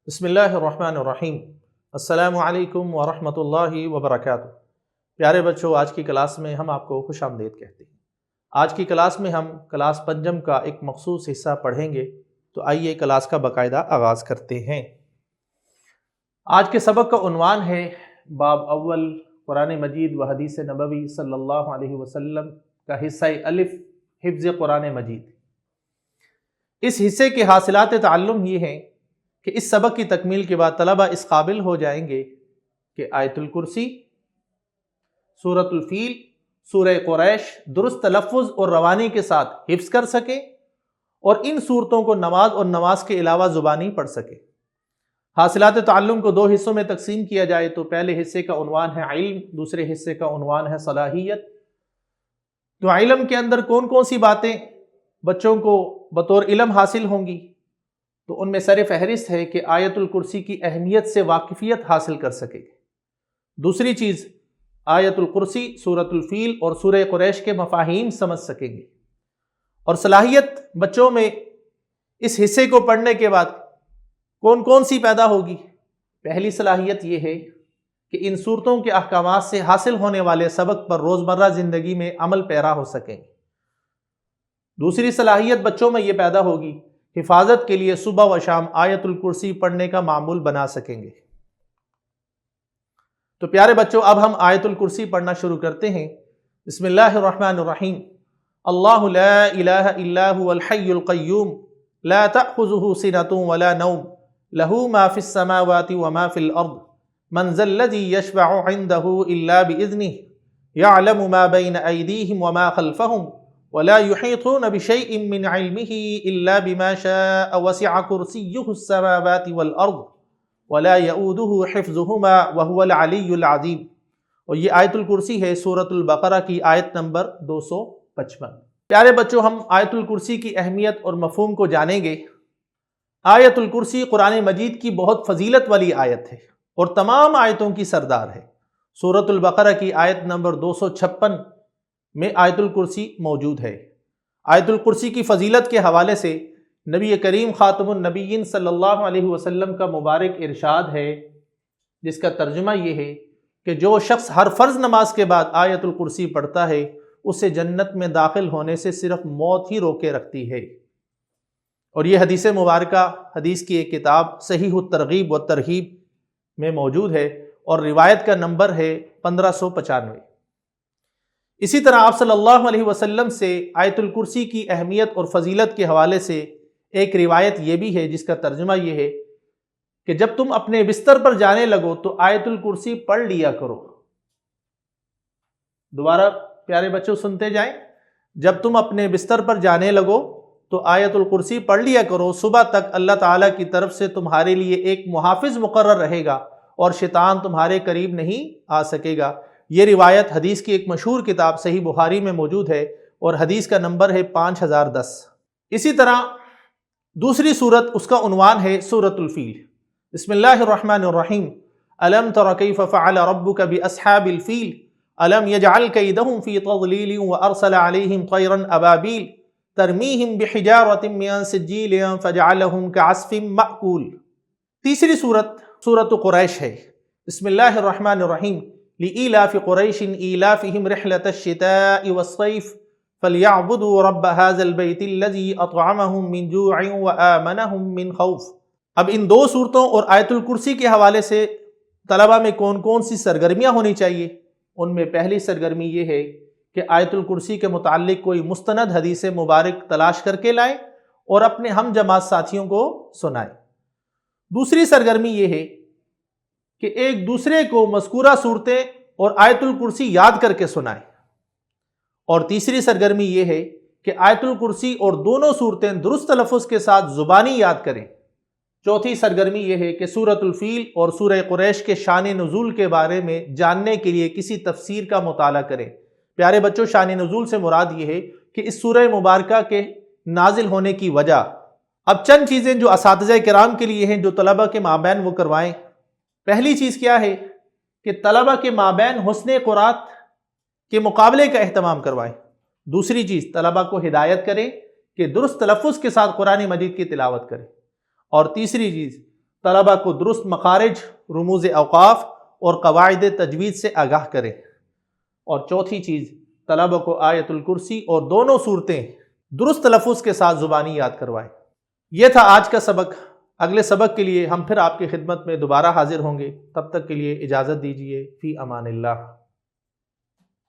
بسم اللہ الرحمن الرحیم۔ السلام علیکم ورحمۃ اللہ وبرکاتہ۔ پیارے بچوں، آج کی کلاس میں ہم آپ کو خوش آمدید کہتے ہیں۔ آج کی کلاس میں ہم کلاس پنجم کا ایک مخصوص حصہ پڑھیں گے، تو آئیے کلاس کا باقاعدہ آغاز کرتے ہیں۔ آج کے سبق کا عنوان ہے باب اول، قرآن مجید و حدیث نبوی صلی اللہ علیہ وسلم کا حصہ الف، حفظ قرآن مجید۔ اس حصے کے حاصلات تعلم یہ ہیں کہ اس سبق کی تکمیل کے بعد طلبہ اس قابل ہو جائیں گے کہ آیت الکرسی، سورۃ الفیل، سورہ قریش درست تلفظ اور روانی کے ساتھ حفظ کر سکیں اور ان صورتوں کو نماز اور نماز کے علاوہ زبانی پڑھ سکیں۔ حاصلات تعلم کو دو حصوں میں تقسیم کیا جائے تو پہلے حصے کا عنوان ہے علم، دوسرے حصے کا عنوان ہے صلاحیت۔ تو علم کے اندر کون کون سی باتیں بچوں کو بطور علم حاصل ہوں گی؟ تو ان میں سر فہرست ہے کہ آیت الکرسی کی اہمیت سے واقفیت حاصل کر سکے۔ دوسری چیز، آیت الکرسی، سورۃ الفیل اور سورہ قریش کے مفاہیم سمجھ سکیں گے۔ اور صلاحیت بچوں میں اس حصے کو پڑھنے کے بعد کون کون سی پیدا ہوگی؟ پہلی صلاحیت یہ ہے کہ ان صورتوں کے احکامات سے حاصل ہونے والے سبق پر روزمرہ زندگی میں عمل پیرا ہو سکیں گے۔ دوسری صلاحیت بچوں میں یہ پیدا ہوگی، حفاظت کے لیے صبح و شام آیت الکرسی پڑھنے کا معمول بنا سکیں گے۔ تو پیارے بچوں، اب ہم آیت الکرسی پڑھنا شروع کرتے ہیں۔ بسم اللہ الرحمن الرحیم۔ اللہ لا الہ الا هو الحی القیوم لا تأخذه سنة ولا نوم له ما في السماوات وما في الأرض من ذا الذي يشفع عنده إلا بإذنه يعلم ما بين أيديهم وما خلفهم ولا يحيطون بشيء من علمه إلا بما شاء وسع كرسيه السماوات والأرض ولا يؤوده حفظهما وهو العلي العظيم۔ اور یہ آیت الکرسی ہے سورۃ البقرہ کی آیت نمبر 255۔ پیارے بچوں، ہم آیت الکرسی کی اہمیت اور مفہوم کو جانیں گے۔ آیت الکرسی قرآن مجید کی بہت فضیلت والی آیت ہے اور تمام آیتوں کی سردار ہے۔ سورۃ البقرہ کی آیت نمبر 256 میں آیت الکرسی موجود ہے۔ آیت الکرسی کی فضیلت کے حوالے سے نبی کریم خاتم النبیین صلی اللہ علیہ وسلم کا مبارک ارشاد ہے، جس کا ترجمہ یہ ہے کہ جو شخص ہر فرض نماز کے بعد آیت الکرسی پڑھتا ہے، اسے جنت میں داخل ہونے سے صرف موت ہی روکے رکھتی ہے۔ اور یہ حدیث مبارکہ، حدیث کی ایک کتاب صحیح الترغیب و ترہیب میں موجود ہے اور روایت کا نمبر ہے 1595۔ اسی طرح آپ صلی اللہ علیہ وسلم سے آیت الکرسی کی اہمیت اور فضیلت کے حوالے سے ایک روایت یہ بھی ہے، جس کا ترجمہ یہ ہے کہ جب تم اپنے بستر پر جانے لگو تو آیت الکرسی پڑھ لیا کرو۔ دوبارہ پیارے بچوں سنتے جائیں، جب تم اپنے بستر پر جانے لگو تو آیت الکرسی پڑھ لیا کرو، صبح تک اللہ تعالیٰ کی طرف سے تمہارے لیے ایک محافظ مقرر رہے گا اور شیطان تمہارے قریب نہیں آ سکے گا۔ یہ روایت حدیث کی ایک مشہور کتاب صحیح بخاری میں موجود ہے اور حدیث کا نمبر ہے 5010۔ اسی طرح دوسری صورت، اس کا عنوان ہے سورۃ الفیل۔ بسم اللہ الرحمن الرحیم۔ الم تر کیف فعل ربک باصحاب الفیل الم یجعل کیدہم فی تضلیل وارسل علیہم طیرا ابابیل ترمیہم بحجارۃ من سجیل فجعلہم کعصف مأکول۔ تیسری صورت سورۃ قریش ہے۔ بسم اللہ الرحمن الرحیم۔ لإيلاف قريش إيلافهم رحلة الشتاء والصيف فليعبدوا رب هذا البيت الذي أطعمهم من جوع وآمنهم من خوف۔ اب ان دو صورتوں اور آیت الکرسی کے حوالے سے طلبہ میں کون کون سی سرگرمیاں ہونی چاہیے؟ ان میں پہلی سرگرمی یہ ہے کہ آیت الکرسی کے متعلق کوئی مستند حدیث مبارک تلاش کر کے لائیں اور اپنے ہم جماعت ساتھیوں کو سنائیں۔ دوسری سرگرمی یہ ہے کہ ایک دوسرے کو مذکورہ صورتیں اور آیت الکرسی یاد کر کے سنائیں۔ اور تیسری سرگرمی یہ ہے کہ آیت الکرسی اور دونوں صورتیں درست تلفظ کے ساتھ زبانی یاد کریں۔ چوتھی سرگرمی یہ ہے کہ سورۃ الفیل اور سورہ قریش کے شان نزول کے بارے میں جاننے کے لیے کسی تفسیر کا مطالعہ کریں۔ پیارے بچوں، شان نزول سے مراد یہ ہے کہ اس سورہ مبارکہ کے نازل ہونے کی وجہ۔ اب چند چیزیں جو اساتذہ کرام کے لیے ہیں، جو طلبہ کے مابین وہ کروائیں۔ پہلی چیز کیا ہے کہ طلبہ کے مابین حسن قرات کے مقابلے کا اہتمام کروائیں۔ دوسری چیز، طلبہ کو ہدایت کریں کہ درست تلفظ کے ساتھ قرآن مجید کی تلاوت کریں۔ اور تیسری چیز، طلبہ کو درست مخارج، رموز اوقاف اور قواعد تجوید سے آگاہ کریں۔ اور چوتھی چیز، طلبہ کو آیت الکرسی اور دونوں صورتیں درست تلفظ کے ساتھ زبانی یاد کروائیں۔ یہ تھا آج کا سبق۔ اگلے سبق کے لیے ہم پھر آپ کی خدمت میں دوبارہ حاضر ہوں گے، تب تک کے لیے اجازت دیجیے۔ فی امان اللہ۔